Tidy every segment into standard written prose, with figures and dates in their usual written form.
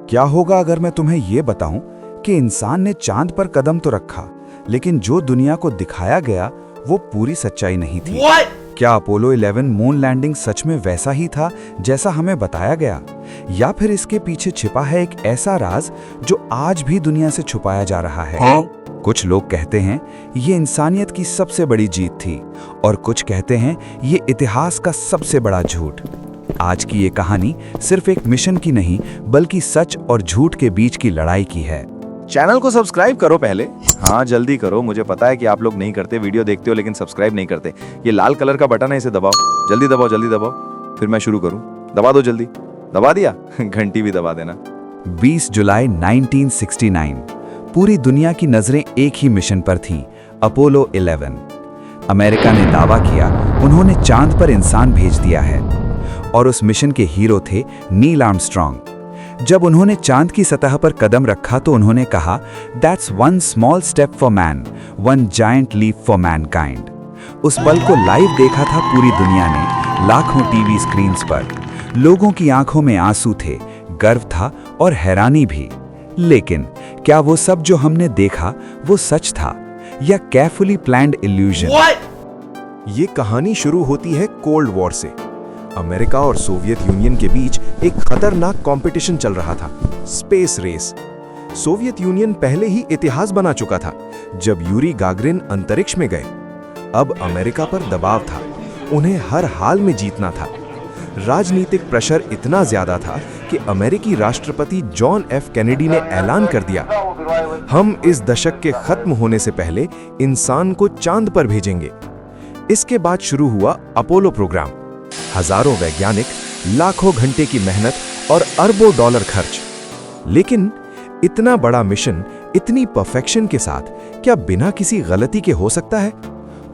क्या होगा अगर मैं तुम्हें ये बताऊं कि इंसान ने चांद पर कदम तो रखा, लेकिन जो दुनिया को दिखाया गया वो पूरी सच्चाई नहीं थी। क्या अपोलो 11 मून लैंडिंग सच में वैसा ही था जैसा हमें बताया गया, या फिर इसके पीछे छिपा है एक ऐसा राज जो आज भी दुनिया से छुपाया जा रहा है? कुछ लोग कहते हैं ये इंसानियत की सबसे बड़ी जीत थी, और कुछ कहते हैं ये इतिहास का सबसे बड़ा झूठ। आज की ये कहानी सिर्फ एक मिशन की नहीं, बल्कि सच और झूठ के बीच की लड़ाई की है। चैनल को सब्सक्राइब करो पहले। हाँ जल्दी करो, मुझे पता है कि आप लोग नहीं करते, वीडियो देखते हो लेकिन सब्सक्राइब नहीं करते। ये लाल कलर का बटन है, इसे दबाओ, जल्दी दबाओ, जल्दी दबाओ, फिर मैं शुरू करूं। दबा दो जल्दी। दबा दिया? घंटी भी दबा देना। 20 जुलाई 1969 पूरी दुनिया की नजरें एक ही मिशन पर थीं, अपोलो 11। अमेरिका ने दावा किया उन्होंने चांद पर इंसान भेज दिया है, और उस मिशन के हीरो थे नील आर्मस्ट्रॉन्ग। जब उन्होंने चांद की सतह पर कदम रखा तो उन्होंने कहा, that's one small step for man, one giant leap for mankind. उस पल को लाइव देखा था पूरी दुनिया ने, लाखों टीवी स्क्रीन्स पर। लोगों की आंखों में आंसू थे, गर्व था और हैरानी भी। लेकिन क्या वो सब जो हमने देखा वो सच था, या केयरफुली प्लान्ड इल्यूजन? ये कहानी शुरू होती है कोल्ड वॉर से। अमेरिका और सोवियत यूनियन के बीच एक खतरनाक कंपटीशन चल रहा था, स्पेस रेस। सोवियत यूनियन पहले ही इतिहास बना चुका था जब यूरी गागरिन अंतरिक्ष में गए। अब अमेरिका पर दबाव था, उन्हें हर हाल में जीतना था। राजनीतिक प्रेशर इतना ज्यादा था कि अमेरिकी राष्ट्रपति जॉन एफ कैनेडी ने ऐलान कर दिया, हम इस दशक के खत्म होने से पहले इंसान को चांद पर भेजेंगे। इसके बाद शुरू हुआ अपोलो प्रोग्राम। हजारों वैज्ञानिक, लाखों घंटे की मेहनत और अरबों डॉलर खर्च। लेकिन इतना बड़ा मिशन इतनी परफेक्शन के साथ क्या बिना किसी गलती के हो सकता है?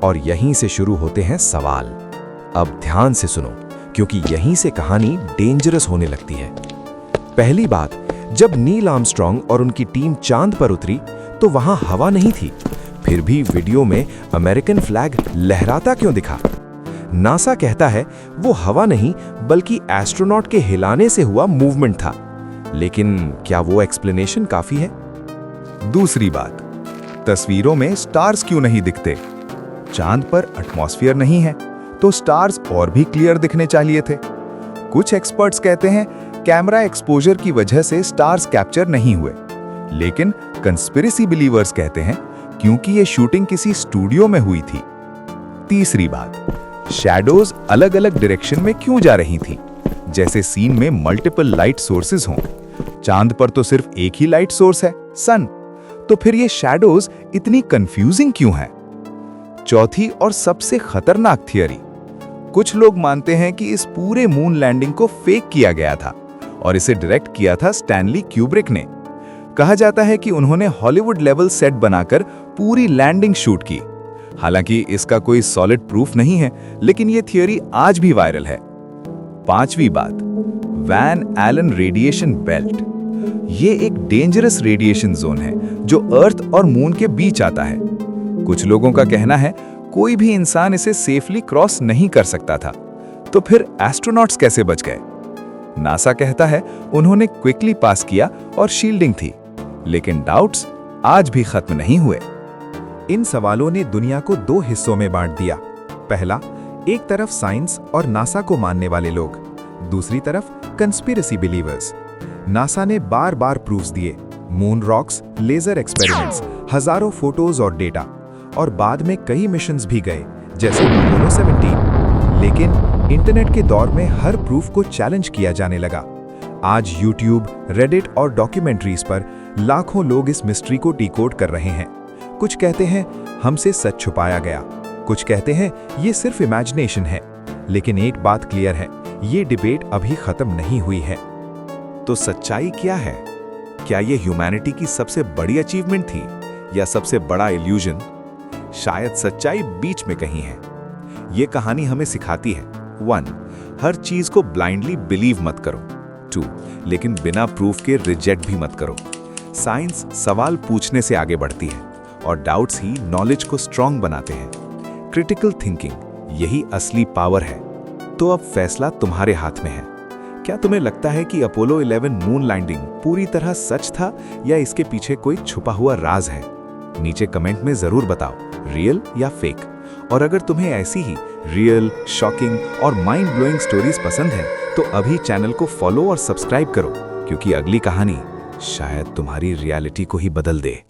और यहीं से शुरू होते हैं सवाल। अब ध्यान से सुनो, क्योंकि यहीं से कहानी डेंजरस होने लगती है। पहली बात, जब नील आर्मस्ट्रॉन्ग और उनकी टीम चांद पर उतरी तो वहां हवा नहीं थी, फिर भी वीडियो में अमेरिकन फ्लैग लहराता क्यों दिखा? नासा कहता है वो हवा नहीं बल्कि एस्ट्रोनॉट के हिलाने से हुआ मूवमेंट था। लेकिन क्या वो एक्सप्लेनेशन काफी है? दूसरी बात, तस्वीरों में स्टार्स क्यों नहीं दिखते? चांद पर एटमॉस्फेयर नहीं है तो स्टार्स और भी क्लियर दिखने चाहिए थे। कुछ एक्सपर्ट्स कहते हैं कैमरा एक्सपोजर की वजह से स्टार्स कैप्चर नहीं हुए, लेकिन कंस्पिरेसी बिलीवर्स कहते हैं क्योंकि ये शूटिंग किसी स्टूडियो में हुई थी। तीसरी बात, शैडोज अलग अलग डायरेक्शन में क्यों जा रही थी, जैसे सीन में मल्टीपल लाइट सोर्सेज हों। चांद पर तो सिर्फ एक ही लाइट सोर्स है, सन। तो फिर ये शैडोज इतनी कंफ्यूजिंग क्यों है? चौथी और सबसे खतरनाक थियरी, कुछ लोग मानते हैं कि इस पूरे मून लैंडिंग को फेक किया गया था और इसे डायरेक्ट किया था स्टैनली क्यूब्रिक ने। कहा जाता है कि उन्होंने हॉलीवुड लेवल सेट बनाकर पूरी लैंडिंग शूट की। हालांकि इसका कोई सॉलिड प्रूफ नहीं है, लेकिन यह थियरी आज भी वायरल है। पांचवी बात, वैन एलन रेडिएशन बेल्ट। ये एक डेंजरस रेडिएशन जोन है जो अर्थ और मून के बीच आता है। कुछ लोगों का कहना है कोई भी इंसान इसे सेफली क्रॉस नहीं कर सकता था, तो फिर एस्ट्रोनॉट्स कैसे बच गए? नासा कहता है उन्होंने क्विकली पास किया और शील्डिंग थी, लेकिन डाउट्स आज भी खत्म नहीं हुए। इन सवालों ने दुनिया को दो हिस्सों में बांट दिया। पहला, एक तरफ साइंस और नासा को मानने वाले लोग, दूसरी तरफ कंस्पिरेसी बिलीवर्स। नासा ने बार बार प्रूफ्स दिए, मून रॉक्स, लेजर एक्सपेरिमेंट्स, हजारों फोटोज और डेटा, और बाद में कई मिशंस भी गए जैसे अपोलो 17। लेकिन इंटरनेट के दौर में हर प्रूफ को चैलेंज किया जाने लगा। आज यूट्यूब, रेडिट और डॉक्यूमेंट्रीज पर लाखों लोग इस मिस्ट्री को डिकोड कर रहे हैं। कुछ कहते हैं हमसे सच छुपाया गया, कुछ कहते हैं ये सिर्फ इमेजिनेशन है। लेकिन एक बात क्लियर है, ये डिबेट अभी खत्म नहीं हुई है। तो सच्चाई क्या है? क्या ये ह्यूमैनिटी की सबसे बड़ी अचीवमेंट थी या सबसे बड़ा इल्यूजन? शायद सच्चाई बीच में कहीं है। ये कहानी हमें सिखाती है 1. हर चीज को ब्लाइंडली बिलीव मत करो। 2. लेकिन बिना प्रूफ के रिजेक्ट भी मत करो। साइंस सवाल पूछने से आगे बढ़ती है और डाउट्स ही नॉलेज को स्ट्रांग बनाते हैं। क्रिटिकल थिंकिंग, यही असली पावर है। तो अब फैसला तुम्हारे हाथ में है। क्या तुम्हें लगता है कि अपोलो 11 मून लैंडिंग पूरी तरह सच था या इसके पीछे कोई छुपा हुआ राज है? नीचे कमेंट में जरूर बताओ, रियल या फेक। और अगर तुम्हें ऐसी ही रियल, शॉकिंग और माइंड ब्लोइंग स्टोरीज पसंद है तो अभी चैनल को फॉलो और सब्सक्राइब करो, क्योंकि अगली कहानी शायद तुम्हारी रियलिटी को ही बदल दे।